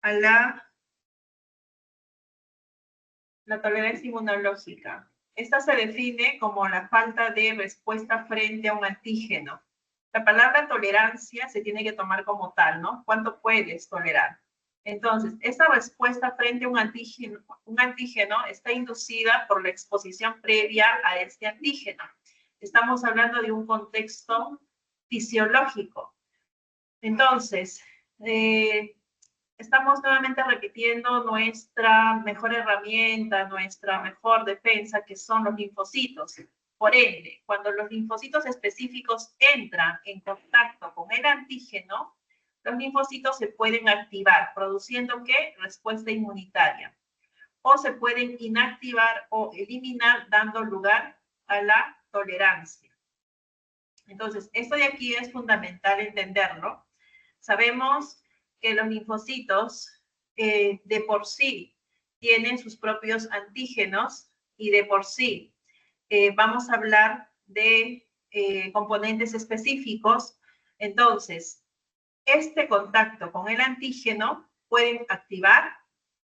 a la tolerancia inmunológica. Esta se define como la falta de respuesta frente a un antígeno. La palabra tolerancia se tiene que tomar como tal, ¿no? ¿Cuánto puedes tolerar? Entonces, esta respuesta frente a un antígeno está inducida por la exposición previa a este antígeno. Estamos hablando de un contexto fisiológico. Entonces, estamos nuevamente repitiendo nuestra mejor herramienta, nuestra mejor defensa, que son los linfocitos. Por ende, cuando los linfocitos específicos entran en contacto con el antígeno, los linfocitos se pueden activar, produciendo ¿qué? Respuesta inmunitaria. O se pueden inactivar o eliminar, dando lugar a la tolerancia. Entonces, esto de aquí es fundamental entenderlo. Sabemos que los linfocitos de por sí tienen sus propios antígenos y de por sí vamos a hablar de componentes específicos. Entonces, este contacto con el antígeno pueden activar,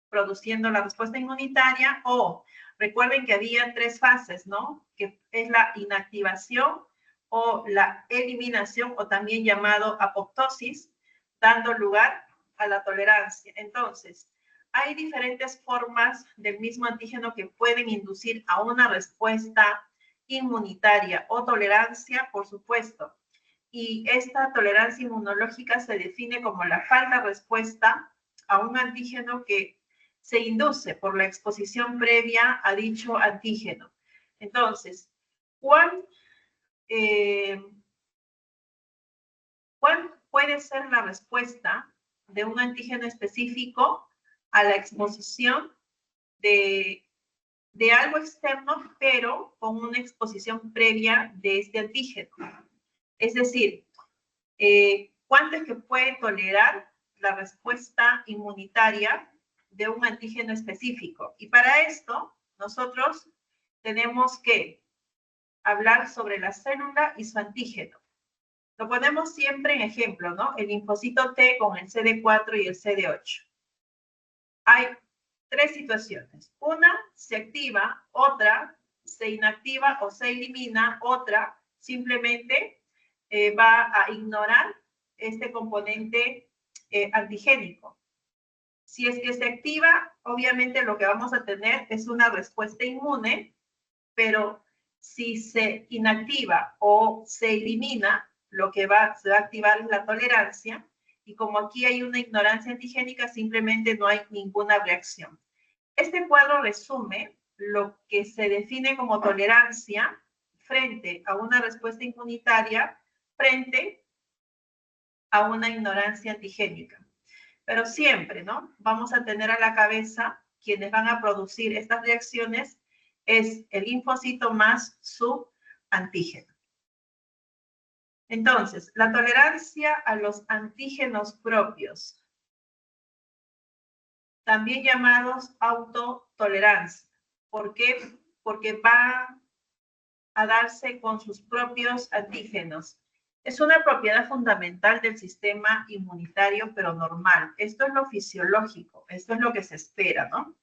produciendo la respuesta inmunitaria, o recuerden que había 3 fases, ¿no? Que es la inactivación o la eliminación, o también llamado apoptosis, dando lugar a la tolerancia. Entonces, hay diferentes formas del mismo antígeno que pueden inducir a una respuesta inmunitaria o tolerancia, por supuesto. Y esta tolerancia inmunológica se define como la falta de respuesta a un antígeno que se induce por la exposición previa a dicho antígeno. Entonces, ¿cuál puede ser la respuesta de un antígeno específico a la exposición de algo externo, pero con una exposición previa de este antígeno? Es decir, ¿cuánto es que puede tolerar la respuesta inmunitaria de un antígeno específico? Y para esto, nosotros tenemos que hablar sobre la célula y su antígeno. Lo ponemos siempre en ejemplo, ¿no? El linfocito T con el CD4 y el CD8. Hay 3 situaciones. Una se activa, otra se inactiva o se elimina, otra simplemente va a ignorar este componente antigénico. Si es que se activa, obviamente lo que vamos a tener es una respuesta inmune, pero si se inactiva o se elimina, lo que se va a activar es la tolerancia, y como aquí hay una ignorancia antigénica, simplemente no hay ninguna reacción. Este cuadro resume lo que se define como tolerancia frente a una respuesta inmunitaria, frente a una ignorancia antigénica. Pero siempre, ¿no? Vamos a tener a la cabeza quienes van a producir estas reacciones es el linfocito más su antígeno. Entonces, la tolerancia a los antígenos propios, también llamados autotolerancia. ¿Por qué? Porque va a darse con sus propios antígenos. Es una propiedad fundamental del sistema inmunitario, pero normal. Esto es lo fisiológico, esto es lo que se espera, ¿no?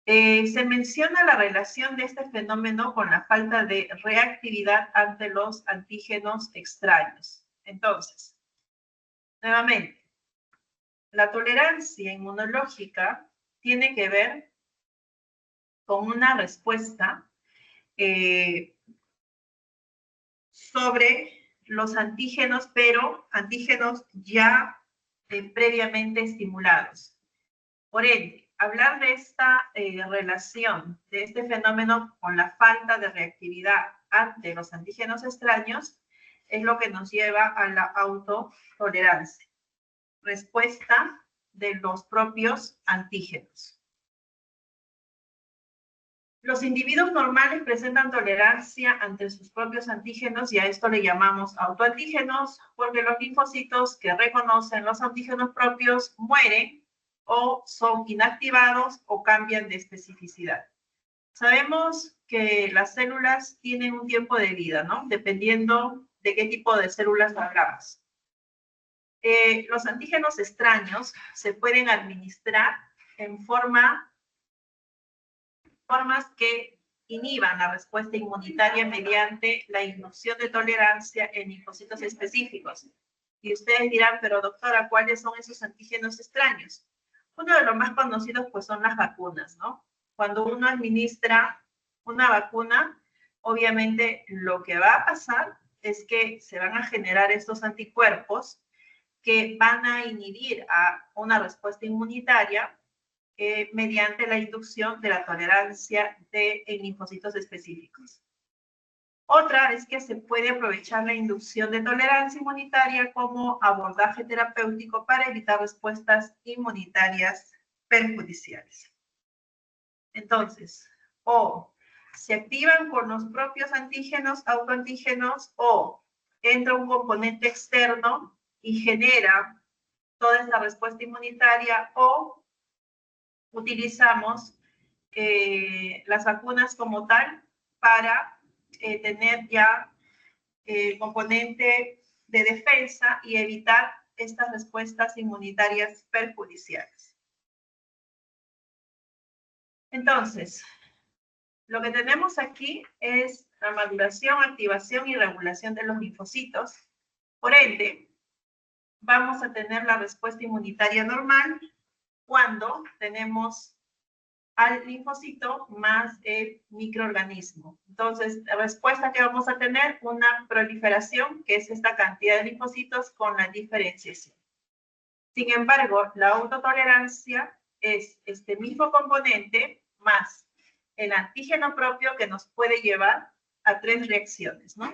Se menciona la relación de este fenómeno con la falta de reactividad ante los antígenos extraños. Entonces, nuevamente, la tolerancia inmunológica tiene que ver con una respuesta sobre los antígenos, pero antígenos ya previamente estimulados. Por ende, hablar de esta relación, de este fenómeno con la falta de reactividad ante los antígenos extraños, es lo que nos lleva a la autotolerancia. Respuesta de los propios antígenos. Los individuos normales presentan tolerancia ante sus propios antígenos, y a esto le llamamos autoantígenos, porque los linfocitos que reconocen los antígenos propios mueren o son inactivados o cambian de especificidad. Sabemos que las células tienen un tiempo de vida, ¿no? Dependiendo de qué tipo de células hablamos. Los antígenos extraños se pueden administrar en formas que inhiban la respuesta inmunitaria mediante la inducción de tolerancia en linfocitos específicos. Y ustedes dirán, pero doctora, ¿cuáles son esos antígenos extraños? Uno de los más conocidos pues son las vacunas, ¿no? Cuando uno administra una vacuna, obviamente lo que va a pasar es que se van a generar estos anticuerpos que van a inhibir a una respuesta inmunitaria mediante la inducción de la tolerancia en linfocitos específicos. Otra es que se puede aprovechar la inducción de tolerancia inmunitaria como abordaje terapéutico para evitar respuestas inmunitarias perjudiciales. Entonces, o se activan con los propios antígenos, autoantígenos, o entra un componente externo y genera toda esta respuesta inmunitaria, o utilizamos las vacunas como tal para tener ya el componente de defensa y evitar estas respuestas inmunitarias perjudiciales. Entonces, lo que tenemos aquí es la maduración, activación y regulación de los linfocitos. Por ende, vamos a tener la respuesta inmunitaria normal cuando tenemos al linfocito más el microorganismo. Entonces, la respuesta que vamos a tener, una proliferación, que es esta cantidad de linfocitos con la diferenciación. Sin embargo, la autotolerancia es este mismo componente más el antígeno propio que nos puede llevar a 3 reacciones, ¿no?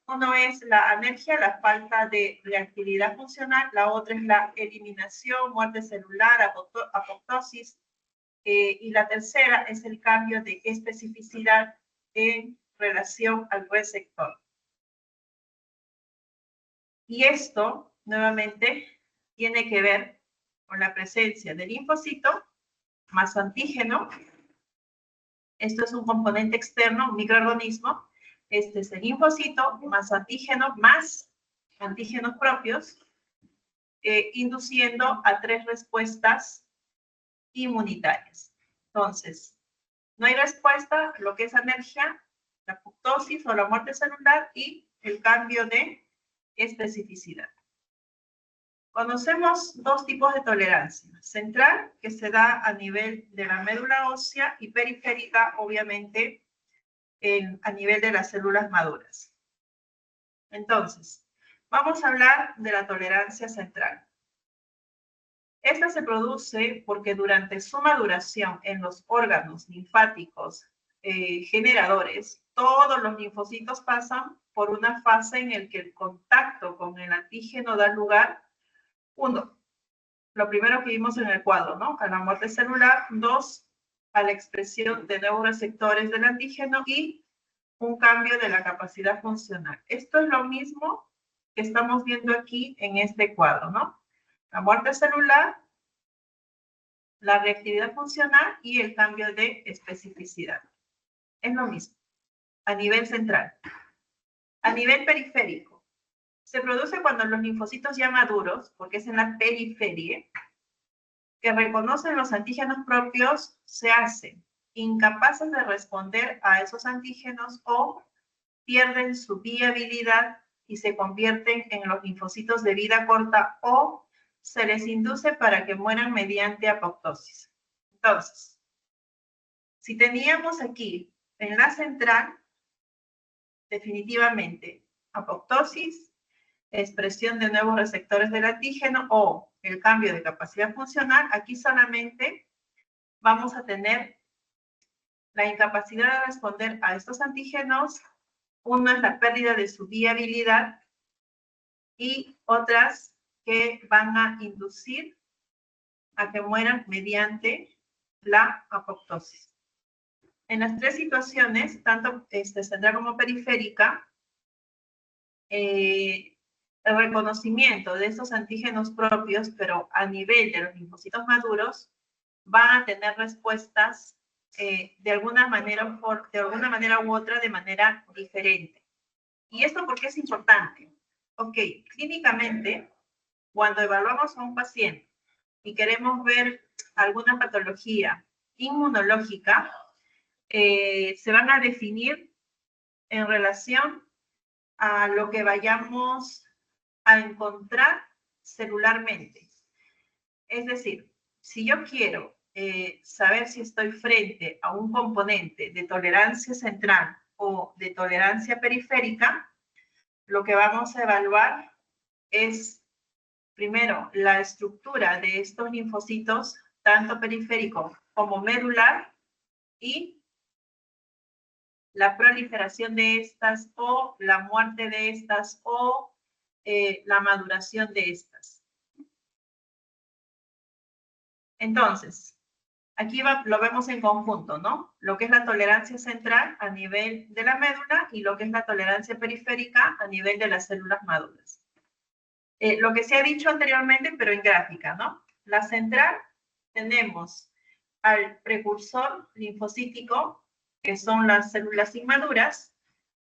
Uno es la anergia, la falta de reactividad funcional. La otra es la eliminación, muerte celular, apoptosis. Y la tercera es el cambio de especificidad en relación al receptor. Y esto, nuevamente, tiene que ver con la presencia del linfocito más antígeno. Esto es un componente externo, un microorganismo. Este es el linfocito más antígeno, más antígenos propios, induciendo a 3 respuestas inmunitarias. Entonces, no hay respuesta, lo que es anergia, la apoptosis o la muerte celular y el cambio de especificidad. Conocemos 2 tipos de tolerancia. Central, que se da a nivel de la médula ósea, y periférica, obviamente, a nivel de las células maduras. Entonces, vamos a hablar de la tolerancia central. Esta se produce porque durante su maduración en los órganos linfáticos generadores, todos los linfocitos pasan por una fase en la que el contacto con el antígeno da lugar, 1, lo primero que vimos en el cuadro, ¿no? A la muerte celular. 2, a la expresión de nuevos receptores del antígeno y un cambio de la capacidad funcional. Esto es lo mismo que estamos viendo aquí en este cuadro, ¿no? La muerte celular, la reactividad funcional y el cambio de especificidad. Es lo mismo, a nivel central. A nivel periférico, se produce cuando los linfocitos ya maduros, porque es en la periferia, que reconocen los antígenos propios, se hacen incapaces de responder a esos antígenos o pierden su viabilidad y se convierten en los linfocitos de vida corta o se les induce para que mueran mediante apoptosis. Entonces, si teníamos aquí en la central, definitivamente, apoptosis, expresión de nuevos receptores del antígeno o el cambio de capacidad funcional, aquí solamente vamos a tener la incapacidad de responder a estos antígenos. Uno es la pérdida de su viabilidad y otras que van a inducir a que mueran mediante la apoptosis. En las 3 situaciones, tanto central como periférica, el reconocimiento de estos antígenos propios, pero a nivel de los linfocitos maduros, van a tener respuestas de alguna manera u otra, de manera diferente. ¿Y esto por qué es importante? Ok, clínicamente, cuando evaluamos a un paciente y queremos ver alguna patología inmunológica, se van a definir en relación a lo que vayamos a encontrar celularmente. Es decir, si yo quiero saber si estoy frente a un componente de tolerancia central o de tolerancia periférica, lo que vamos a evaluar es, primero, la estructura de estos linfocitos, tanto periférico como medular, y la proliferación de estas o la muerte de estas o la maduración de estas. Entonces, aquí lo vemos en conjunto, ¿no? Lo que es la tolerancia central a nivel de la médula y lo que es la tolerancia periférica a nivel de las células maduras. Lo que se ha dicho anteriormente, pero en gráfica, ¿no? La central, tenemos al precursor linfocítico, que son las células inmaduras.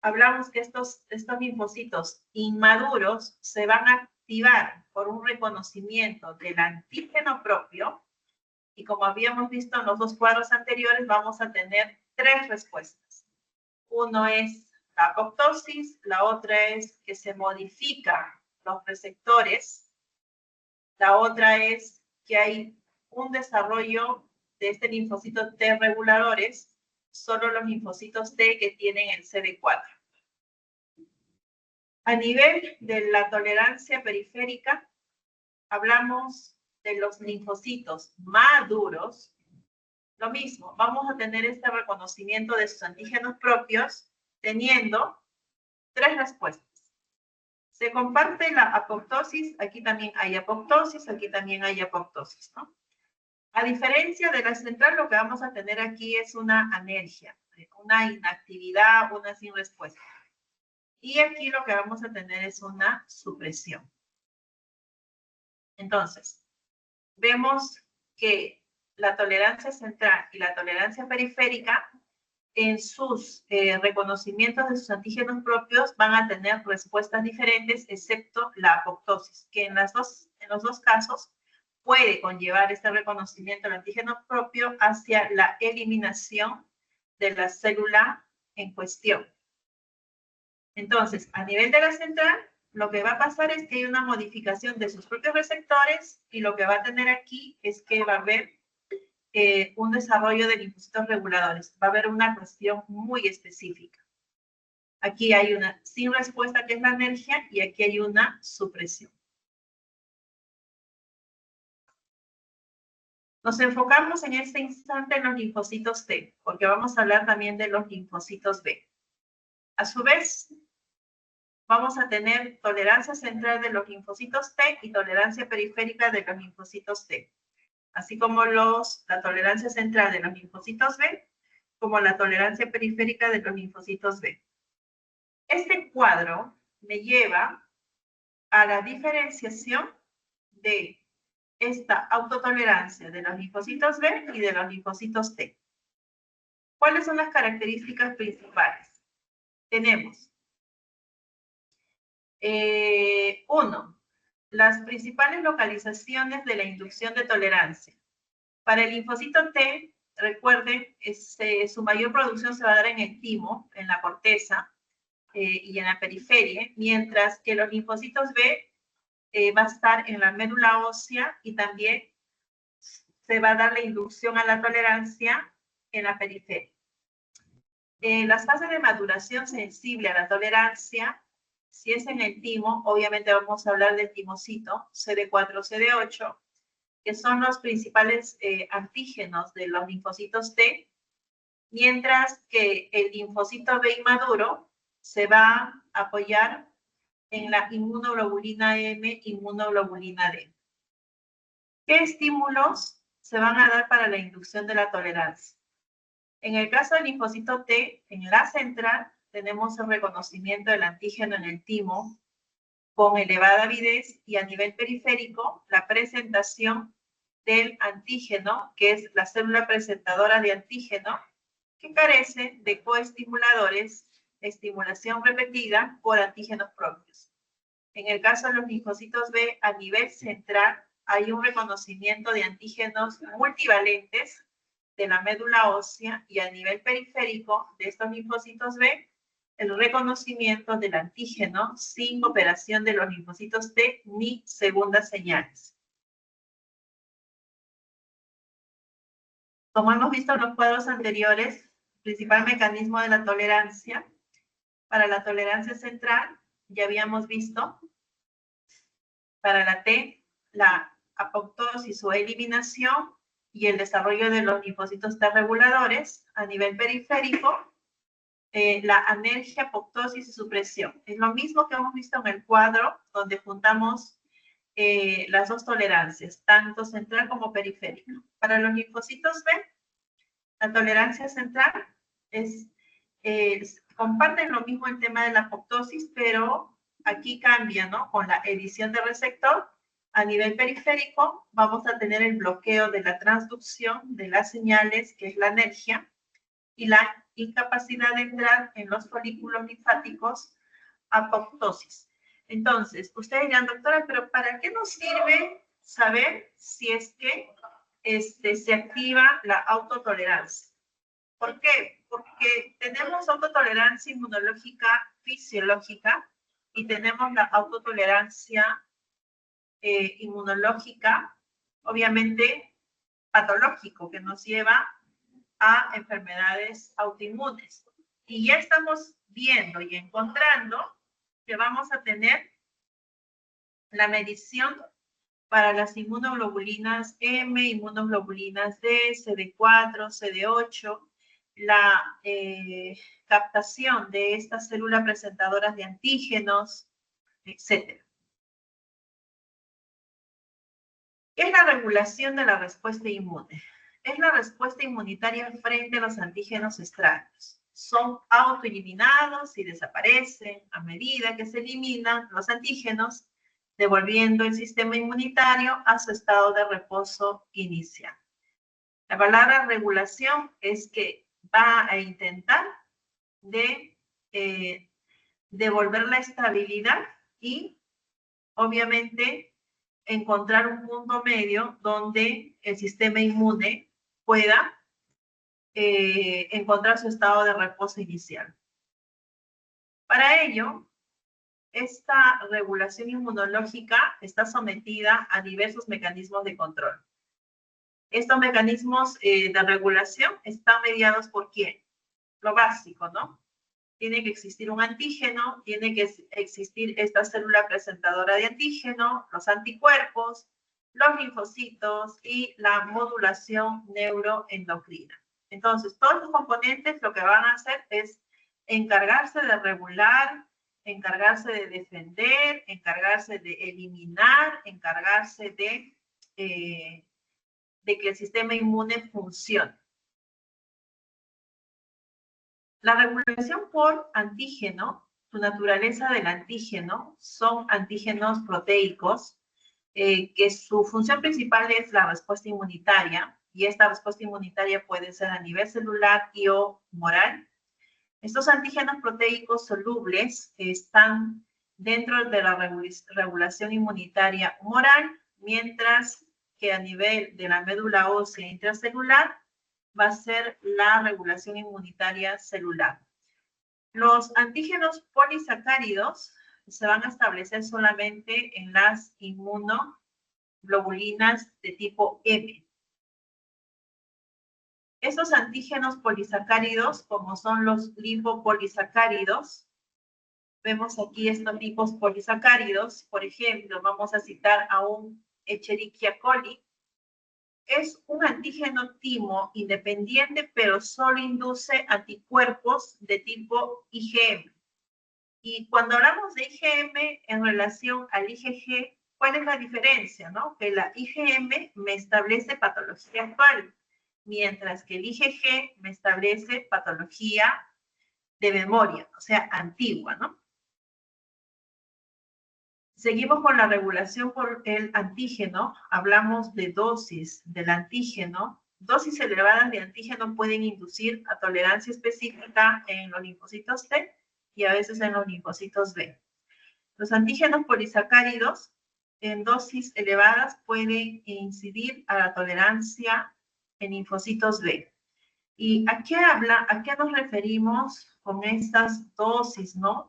Hablamos que estos linfocitos inmaduros se van a activar por un reconocimiento del antígeno propio, y como habíamos visto en los dos cuadros anteriores, vamos a tener tres respuestas. Uno es la apoptosis, la otra es que se modifican los receptores, la otra es que hay un desarrollo de este linfocito T reguladores, solo los linfocitos T que tienen el CD4. A nivel de la tolerancia periférica, hablamos de los linfocitos maduros. Lo mismo, vamos a tener este reconocimiento de sus antígenos propios, teniendo tres respuestas. Se comparte la apoptosis, aquí también hay apoptosis, aquí también hay apoptosis, ¿no? A diferencia de la central, lo que vamos a tener aquí es una anergia, una inactividad, una sin respuesta. Y aquí lo que vamos a tener es una supresión. Entonces, vemos que la tolerancia central y la tolerancia periférica, en sus reconocimientos de sus antígenos propios, van a tener respuestas diferentes, excepto la apoptosis, que en los dos casos puede conllevar este reconocimiento del antígeno propio hacia la eliminación de la célula en cuestión. Entonces, a nivel de la central, lo que va a pasar es que hay una modificación de sus propios receptores, y lo que va a tener aquí es que va a haber un desarrollo de linfocitos reguladores. Va a haber una cuestión muy específica. Aquí hay una sin respuesta, que es la anergia, y aquí hay una supresión. Nos enfocamos en este instante en los linfocitos T, porque vamos a hablar también de los linfocitos B. A su vez, vamos a tener tolerancia central de los linfocitos T y tolerancia periférica de los linfocitos T, así como la tolerancia central de los linfocitos B, como la tolerancia periférica de los linfocitos B. Este cuadro me lleva a la diferenciación de esta autotolerancia de los linfocitos B y de los linfocitos T. ¿Cuáles son las características principales? Tenemos, uno, las principales localizaciones de la inducción de tolerancia. Para el linfocito T, recuerden, su mayor producción se va a dar en el timo, en la corteza y en la periferia, mientras que los linfocitos B va a estar en la médula ósea, y también se va a dar la inducción a la tolerancia en la periferia. Las fases de maduración sensible a la tolerancia, si es en el timo, obviamente vamos a hablar del timocito, CD4, CD8, que son los principales antígenos de los linfocitos T, mientras que el linfocito B inmaduro se va a apoyar en la inmunoglobulina M, inmunoglobulina D. ¿Qué estímulos se van a dar para la inducción de la tolerancia? En el caso del linfocito T, en la central, tenemos el reconocimiento del antígeno en el timo con elevada avidez, y a nivel periférico, la presentación del antígeno, que es la célula presentadora de antígeno, que carece de coestimuladores, estimulación repetida por antígenos propios. En el caso de los linfocitos B, a nivel central, hay un reconocimiento de antígenos multivalentes de la médula ósea y a nivel periférico de estos linfocitos B, el reconocimiento del antígeno sin cooperación de los linfocitos T ni segundas señales. Como hemos visto en los cuadros anteriores, el principal mecanismo de la tolerancia, para la tolerancia central, ya habíamos visto, para la T, la apoptosis o eliminación y el desarrollo de los linfocitos T reguladores. A nivel periférico, la anergia, apoptosis y supresión. Es lo mismo que hemos visto en el cuadro donde juntamos las dos tolerancias, tanto central como periférica. Para los linfocitos B, la tolerancia central comparten lo mismo el tema de la apoptosis, pero aquí cambia, ¿no? Con la edición de receptor, a nivel periférico vamos a tener el bloqueo de la transducción de las señales, que es la anergia, y la incapacidad de entrar en los folículos linfáticos, apoptosis. Entonces, ustedes dirán, doctora, pero ¿para qué nos sirve saber si es que se activa la autotolerancia? ¿Por qué? Porque tenemos autotolerancia inmunológica fisiológica y tenemos la autotolerancia inmunológica, obviamente patológico, que nos lleva a enfermedades autoinmunes. Y ya estamos viendo y encontrando que vamos a tener la medición para las inmunoglobulinas M, inmunoglobulinas D, CD4, CD8, la captación de estas células presentadoras de antígenos, etc. ¿Qué es la regulación de la respuesta inmune? Es la respuesta inmunitaria frente a los antígenos extraños. Son autoeliminados y desaparecen a medida que se eliminan los antígenos, devolviendo el sistema inmunitario a su estado de reposo inicial. La palabra regulación es que va a intentar devolver la estabilidad y, obviamente, encontrar un punto medio donde el sistema inmune pueda encontrar su estado de reposo inicial. Para ello, esta regulación inmunológica está sometida a diversos mecanismos de control. Estos mecanismos de regulación están mediados por ¿quién? Lo básico, ¿no? Tiene que existir un antígeno, tiene que existir esta célula presentadora de antígeno, los anticuerpos, los linfocitos y la modulación neuroendocrina. Entonces, todos los componentes lo que van a hacer es encargarse de regular, encargarse de defender, encargarse de eliminar, encargarse de que el sistema inmune funcione. La regulación por antígeno, su naturaleza del antígeno, son antígenos proteicos, que su función principal es la respuesta inmunitaria, y esta respuesta inmunitaria puede ser a nivel celular y o humoral. Estos antígenos proteicos solubles están dentro de la regulación inmunitaria humoral, mientras que a nivel de la médula ósea intracelular va a ser la regulación inmunitaria celular. Los antígenos polisacáridos se van a establecer solamente en las inmunoglobulinas de tipo M. Estos antígenos polisacáridos, como son los linfopolisacáridos, vemos aquí estos tipos polisacáridos. Por ejemplo, vamos a citar a un Escherichia coli. Es un antígeno timo independiente, pero solo induce anticuerpos de tipo IgM. Y cuando hablamos de IgM en relación al IgG, ¿cuál es la diferencia, no? Que la IgM me establece patología actual, mientras que el IgG me establece patología de memoria, o sea, antigua, ¿no? Seguimos con la regulación por el antígeno. Hablamos de dosis del antígeno. Dosis elevadas de antígeno pueden inducir a tolerancia específica en los linfocitos T y a veces en los linfocitos B. Los antígenos polisacáridos en dosis elevadas pueden incidir a la tolerancia en linfocitos B. ¿Y a qué nos referimos con estas dosis, ¿no?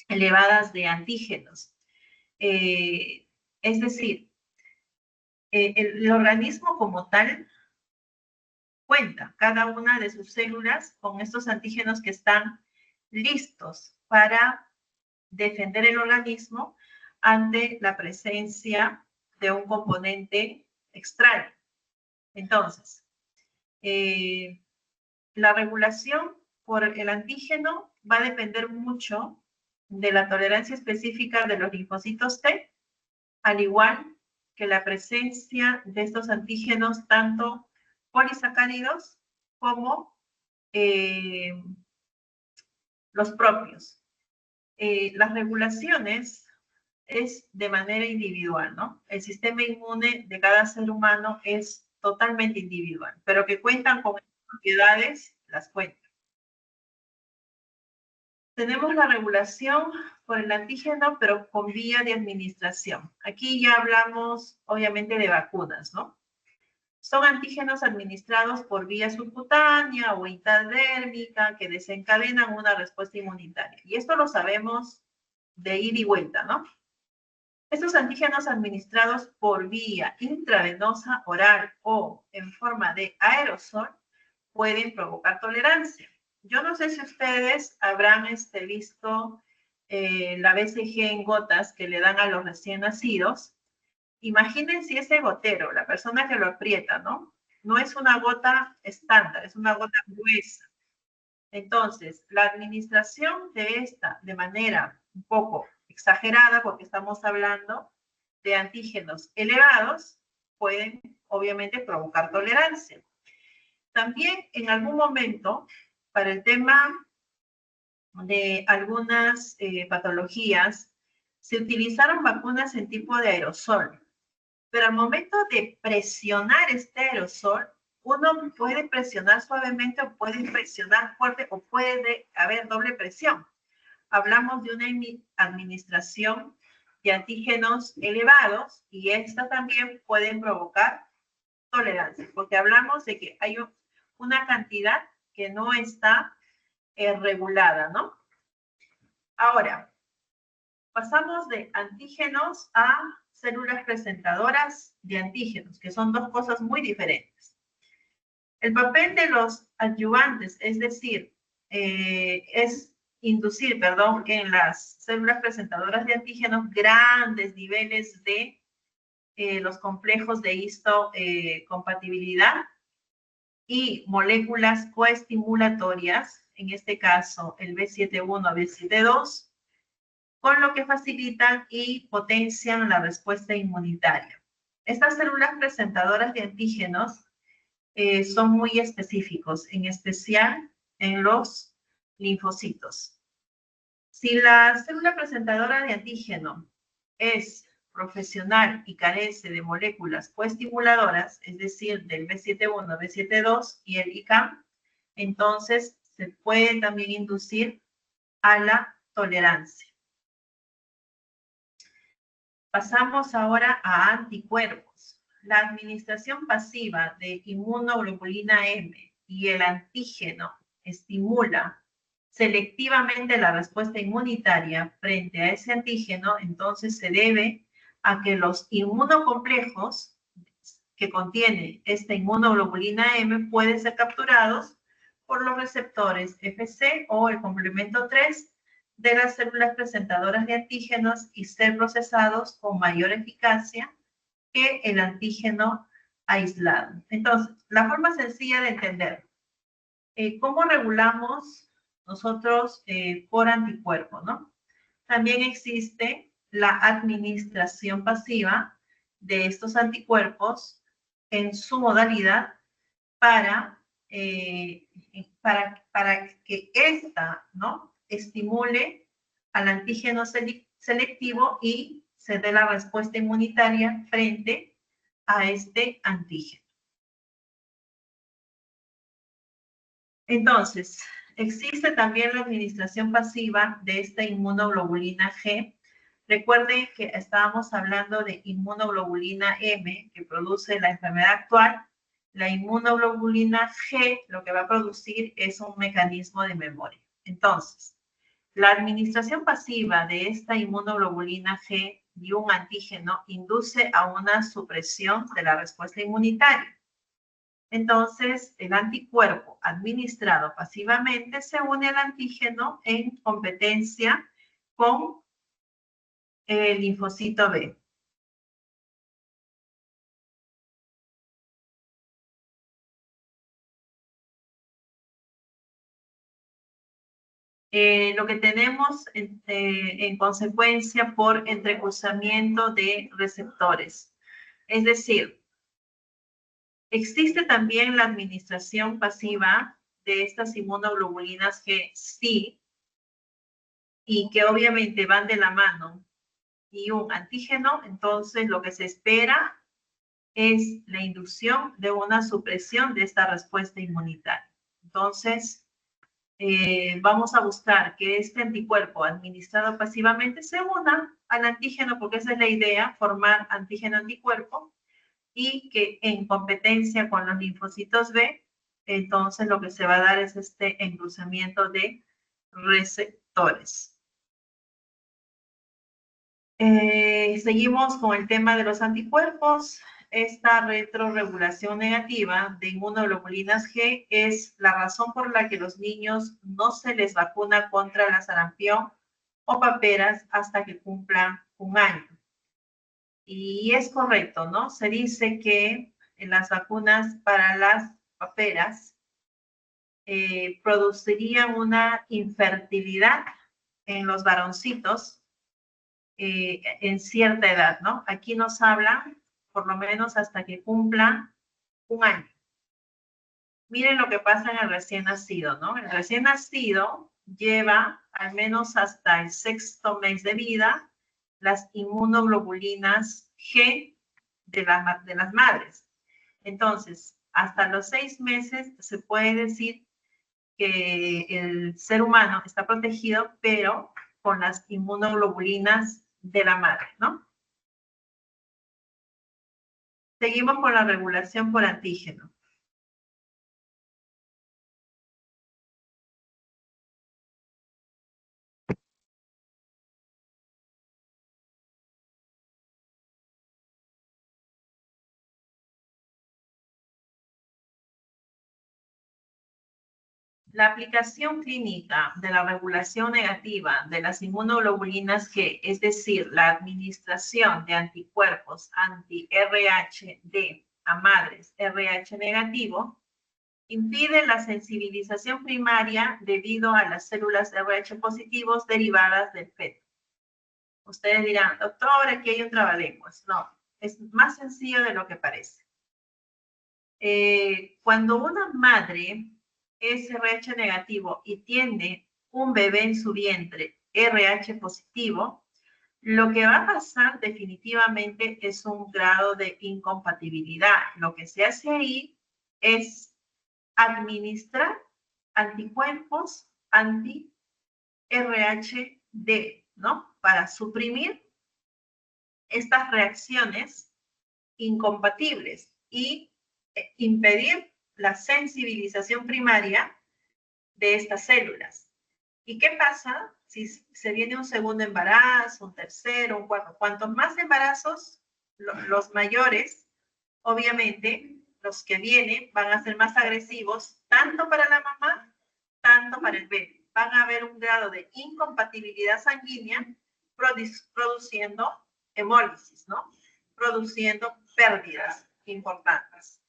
Elevadas de antígenos? Es decir, el organismo como tal cuenta cada una de sus células con estos antígenos que están listos para defender el organismo ante la presencia de un componente extraño. Entonces, la regulación por el antígeno va a depender mucho de la tolerancia específica de los linfocitos T, al igual que la presencia de estos antígenos tanto polisacáridos como los propios. Las regulaciones es de manera individual, ¿no? El sistema inmune de cada ser humano es totalmente individual, pero que cuentan con propiedades, las cuentan. Tenemos la regulación por el antígeno, pero con vía de administración. Aquí ya hablamos, obviamente, de vacunas, ¿no? Son antígenos administrados por vía subcutánea o intradérmica que desencadenan una respuesta inmunitaria. Y esto lo sabemos de ida y vuelta, ¿no? Estos antígenos administrados por vía intravenosa, oral o en forma de aerosol pueden provocar tolerancia. Yo no sé si ustedes habrán visto la BCG en gotas que le dan a los recién nacidos. Imaginen si ese gotero, la persona que lo aprieta, ¿no? No es una gota estándar, es una gota gruesa. Entonces, la administración de esta de manera un poco exagerada, porque estamos hablando de antígenos elevados, pueden obviamente provocar tolerancia. También en algún momento, para el tema de algunas patologías, se utilizaron vacunas en tipo de aerosol. Pero al momento de presionar este aerosol, uno puede presionar suavemente o puede presionar fuerte o puede haber doble presión. Hablamos de una administración de antígenos elevados y esta también pueden provocar tolerancia, porque hablamos de que hay una cantidad que no está regulada, ¿no? Ahora, pasamos de antígenos a células presentadoras de antígenos, que son dos cosas muy diferentes. El papel de los adyuvantes, es decir, es inducir, que en las células presentadoras de antígenos grandes niveles de los complejos de histocompatibilidad y moléculas coestimulatorias, en este caso el B7-1, B7-2, con lo que facilitan y potencian la respuesta inmunitaria. Estas células presentadoras de antígenos son muy específicos, en especial en los linfocitos. Si la célula presentadora de antígeno es profesional y carece de moléculas coestimuladoras, es decir, del B7-1, B7-2 y el ICAM, entonces se puede también inducir a la tolerancia. Pasamos ahora a anticuerpos. La administración pasiva de inmunoglobulina M y el antígeno estimula selectivamente la respuesta inmunitaria frente a ese antígeno, entonces se debe a que los inmunocomplejos que contiene esta inmunoglobulina M pueden ser capturados por los receptores FC o el complemento 3 de las células presentadoras de antígenos y ser procesados con mayor eficacia que el antígeno aislado. Entonces, la forma sencilla de entender, ¿cómo regulamos nosotros por anticuerpo, no? También existe la administración pasiva de estos anticuerpos en su modalidad para que esta, ¿no?, estimule al antígeno selectivo y se dé la respuesta inmunitaria frente a este antígeno. Entonces, existe también la administración pasiva de esta inmunoglobulina G. Recuerden que estábamos hablando de inmunoglobulina M, que produce la enfermedad actual. La inmunoglobulina G lo que va a producir es un mecanismo de memoria. Entonces, la administración pasiva de esta inmunoglobulina G y un antígeno induce a una supresión de la respuesta inmunitaria. Entonces, el anticuerpo administrado pasivamente se une al antígeno en competencia con el linfocito B. Lo que tenemos en consecuencia por entrecruzamiento de receptores. Es decir, existe también la administración pasiva de estas inmunoglobulinas que sí, y que obviamente van de la mano, y un antígeno, entonces lo que se espera es la inducción de una supresión de esta respuesta inmunitaria. Entonces, vamos a buscar que este anticuerpo administrado pasivamente se una al antígeno, porque esa es la idea, formar antígeno-anticuerpo, y que en competencia con los linfocitos B, entonces lo que se va a dar es este endulzamiento de receptores. Seguimos con el tema de los anticuerpos. Esta retrorregulación negativa de inmunoglobulinas G es la razón por la que los niños no se les vacuna contra la sarampión o paperas hasta que cumplan 1 año. Y es correcto, ¿no? Se dice que en las vacunas para las paperas producirían una infertilidad en los varoncitos en cierta edad, ¿no? Aquí nos hablan por lo menos hasta que cumplan 1 año. Miren lo que pasa en el recién nacido, ¿no? El recién nacido lleva al menos hasta el 6º mes de vida las inmunoglobulinas G de las madres. Entonces, hasta los 6 meses se puede decir que el ser humano está protegido, pero con las inmunoglobulinas de la madre, ¿no? Seguimos con la regulación por antígeno. La aplicación clínica de la regulación negativa de las inmunoglobulinas G, es decir, la administración de anticuerpos anti-RH a madres RH negativo, impide la sensibilización primaria debido a las células RH positivos derivadas del feto. Ustedes dirán, doctor, aquí hay un trabalenguas. No, es más sencillo de lo que parece. Cuando una madre es RH negativo y tiene un bebé en su vientre RH positivo, lo que va a pasar definitivamente es un grado de incompatibilidad. Lo que se hace ahí es administrar anticuerpos anti-RHD, ¿no? Para suprimir estas reacciones incompatibles y impedir la sensibilización primaria de estas células. ¿Y qué pasa si se viene un segundo embarazo, un tercero, un cuarto? Cuantos más embarazos, los mayores, obviamente, los que vienen van a ser más agresivos, tanto para la mamá, tanto para el bebé. Van a haber un grado de incompatibilidad sanguínea produciendo hemólisis, ¿no? Produciendo pérdidas importantes.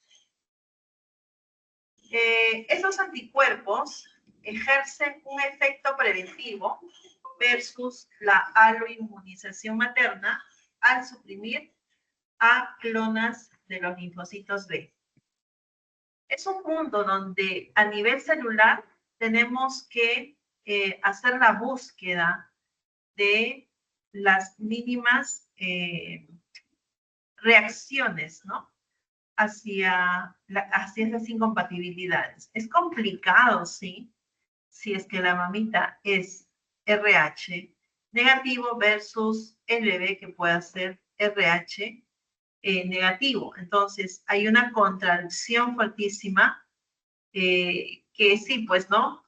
Esos anticuerpos ejercen un efecto preventivo versus la aloinmunización materna al suprimir a clonas de los linfocitos B. Es un mundo donde a nivel celular tenemos que hacer la búsqueda de las mínimas reacciones, ¿no? Hacia esas incompatibilidades. Es complicado, sí. si es que la mamita es RH negativo versus el bebé que pueda ser RH negativo. Entonces, hay una contradicción fuertísima que sí, pues, ¿no?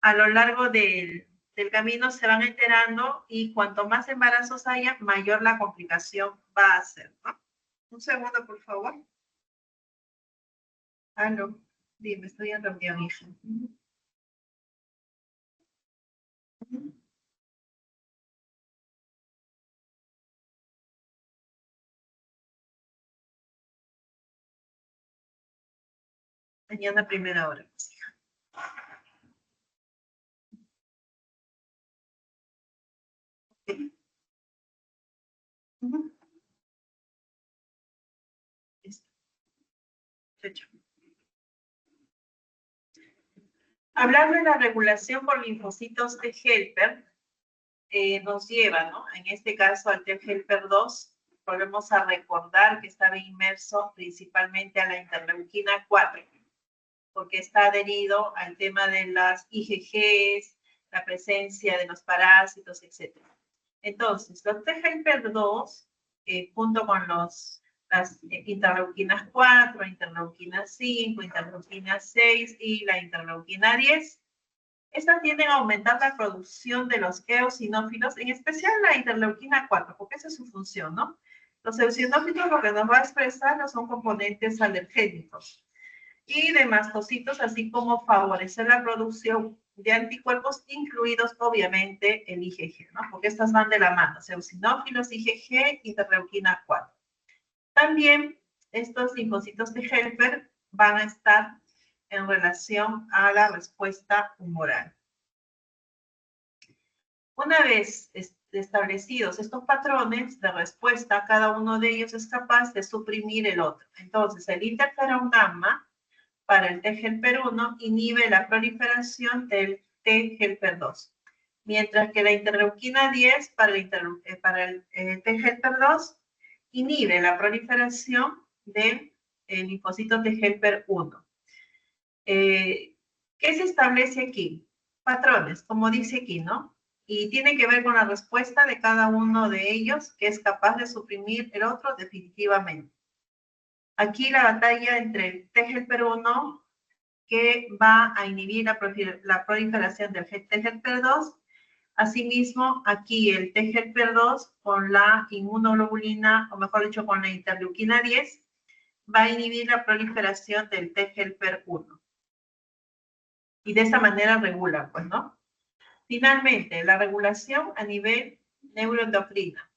A lo largo del camino se van enterando y cuanto más embarazos haya, mayor la complicación va a ser, ¿no? Un segundo, por favor. Aló, dime, estoy en reunión, hija. Mañana a primera hora, pues, hija. Ok. Ujú. Listo. Hecho. Hablar de la regulación por linfocitos T helper nos lleva, ¿no? En este caso al T helper 2, volvemos a recordar que estaba inmerso principalmente a la interleuquina 4, porque está adherido al tema de las IgGs, la presencia de los parásitos, etc. Entonces, los T helper 2, junto con las interleuquinas 4, interleuquina 5, interleuquina 6 y la interleuquina 10, estas tienden a aumentar la producción de los eosinófilos, en especial la interleuquina 4, porque esa es su función, ¿no? Los eosinófilos lo que nos va a expresar no son componentes alergénicos y de mastocitos, así como favorecer la producción de anticuerpos, incluidos obviamente el IgG, ¿no? Porque estas van de la mano, eosinófilos, IgG, interleuquina 4. También estos linfocitos de helper van a estar en relación a la respuesta humoral. Una vez establecidos estos patrones de respuesta, cada uno de ellos es capaz de suprimir el otro. Entonces, el interferón gamma para el T helper 1 inhibe la proliferación del T helper 2, mientras que la interleuquina 10 para el T helper 2 inhibe la proliferación del linfocito T helper 1. ¿Qué se establece aquí? Patrones, como dice aquí, ¿no? Y tiene que ver con la respuesta de cada uno de ellos, que es capaz de suprimir el otro definitivamente. Aquí la batalla entre el T helper 1, que va a inhibir la proliferación del T helper 2. Asimismo, aquí el T helper 2 con la inmunoglobulina, o mejor dicho, con la interleuquina 10, va a inhibir la proliferación del T helper 1. Y de esa manera regula, pues, ¿no? Finalmente, la regulación a nivel neuroendocrina.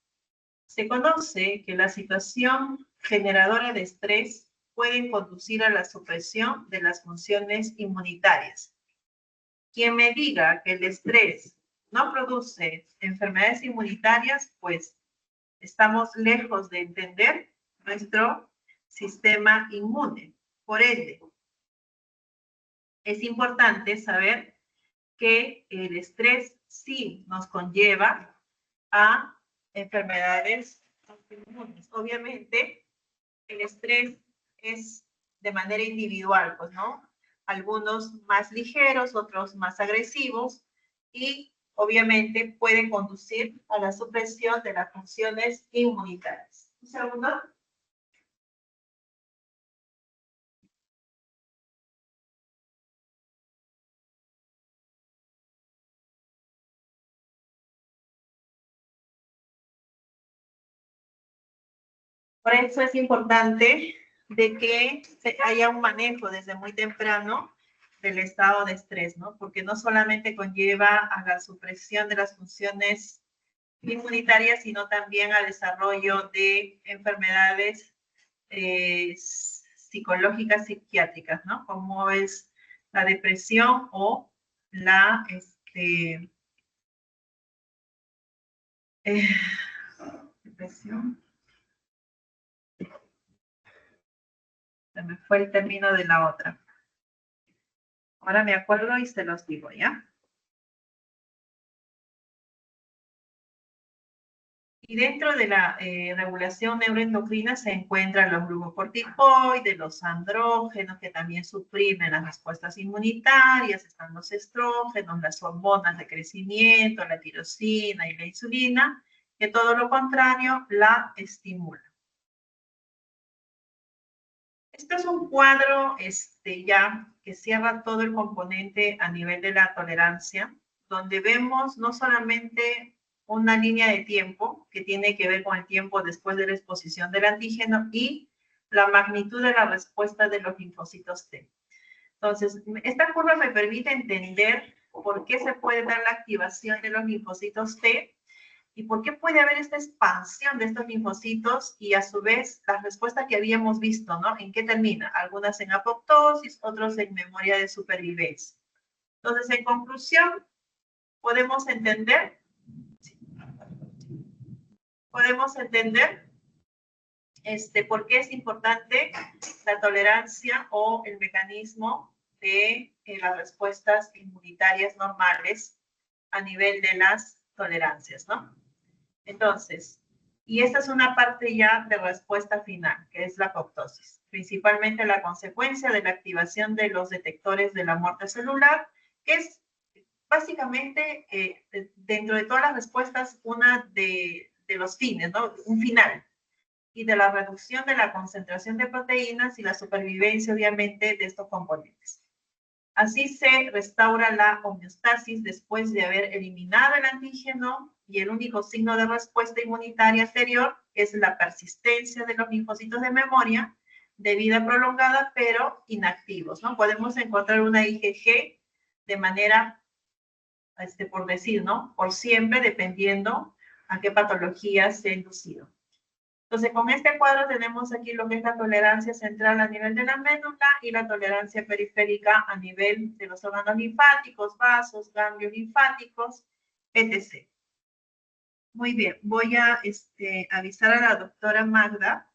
Se conoce que la situación generadora de estrés puede conducir a la supresión de las funciones inmunitarias. Quien me diga que el estrés no produce enfermedades inmunitarias, pues estamos lejos de entender nuestro sistema inmune. Por ende, es importante saber que el estrés sí nos conlleva a enfermedades autoinmunes. Obviamente, el estrés es de manera individual, pues, ¿no? Algunos más ligeros, otros más agresivos, y obviamente pueden conducir a la supresión de las funciones inmunitarias. Un segundo. Por eso es importante de que haya un manejo desde muy temprano del estado de estrés, ¿no? Porque no solamente conlleva a la supresión de las funciones inmunitarias, sino también al desarrollo de enfermedades psicológicas, psiquiátricas, ¿no? Como es la depresión o la, eh, depresión. Se me fue el término de la otra. Ahora me acuerdo y se los digo, ¿ya? Y dentro de la regulación neuroendocrina se encuentran los glucocorticoides, los andrógenos, que también suprimen las respuestas inmunitarias, están los estrógenos, las hormonas de crecimiento, la tirosina y la insulina, que todo lo contrario la estimulan. Este es un cuadro ya que cierra todo el componente a nivel de la tolerancia, donde vemos no solamente una línea de tiempo que tiene que ver con el tiempo después de la exposición del antígeno y la magnitud de la respuesta de los linfocitos T. Entonces, esta curva me permite entender por qué se puede dar la activación de los linfocitos T y por qué puede haber esta expansión de estos linfocitos y a su vez las respuestas que habíamos visto, ¿no? ¿En qué termina? Algunas en apoptosis, otros en memoria de supervivencia. Entonces, en conclusión, podemos entender por qué es importante la tolerancia o el mecanismo de las respuestas inmunitarias normales a nivel de las tolerancias, ¿no? Entonces, y esta es una parte ya de respuesta final, que es la apoptosis, principalmente la consecuencia de la activación de los detectores de la muerte celular, que es básicamente, dentro de todas las respuestas, una de los fines, ¿no? Un final. Y de la reducción de la concentración de proteínas y la supervivencia, obviamente, de estos componentes. Así se restaura la homeostasis después de haber eliminado el antígeno y el único signo de respuesta inmunitaria anterior es la persistencia de los linfocitos de memoria de vida prolongada, pero inactivos, ¿no? Podemos encontrar una IgG de manera, por decir, ¿no? Por siempre, dependiendo a qué patología se ha inducido. Entonces, con este cuadro tenemos aquí lo que es la tolerancia central a nivel de la médula y la tolerancia periférica a nivel de los órganos linfáticos, vasos, ganglios linfáticos, etc. Muy bien, voy a avisar a la doctora Magda